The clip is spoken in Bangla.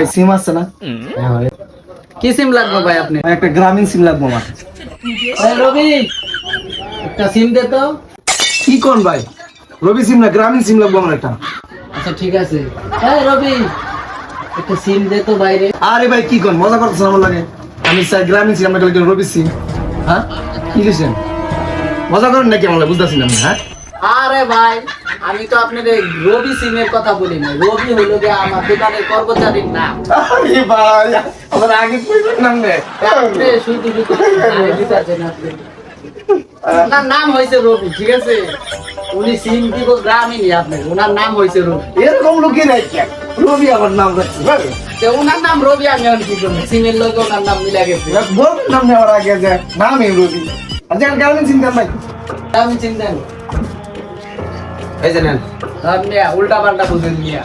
ভাই সিম আছে না? হ্যাঁ ভাই। কি সিম লাগবে ভাই আপনি? ভাই, একটা গ্রামীণ সিম লাগবে আমার। ভাই রবি, একটা সিম দে তো। কি কোন ভাই? রবি সিম না, গ্রামীণ সিম লাগবে আমার একটা। আচ্ছা ঠিক আছে। ভাই রবি, একটা সিম দে তো বাইরে। আরে ভাই কি কোন, মজা করতেছেন আমার লাগে? আমি চাই গ্রামীণ সিম, আমার লাগে রবি সিম। হ্যাঁ কি লিখছেন? মজা করেন নাকি আমার লাগে? বুঝতেছি না আমি। হ্যাঁ আরে ভাই, আমি তো আপনার এই রবি সিমের কথা বলি না। রবি হলো গিয়ে আমার দোকানের কর্মচারীর নাম। আরে ভাই, আমার আগে কইবেন না নে। আপনি শুধু শুধু আরে দিতেছেন আপনি। ওনার নাম হয়েছে রবি, ঠিক আছে? উনি সিম দিব গ্রামীণই আপনার, ওনার নাম হয়েছে রবি। এরকম লোকের রাখেন, রবি আমার নাম রাখছে ভাই। তো ওনার নাম রবি, আমি আর কি করবো? সিমের লোক ওনার নাম মিলা গেছে। বলবেন নাম নেওয়ার আগে যে নামই রবি। আচ্ছা গ্রামীণ সিম দেন ভাই। আমি চিন্তা নেই। এই যে নেন। আপনি উল্টা পাল্টা বুঝেন নিয়ে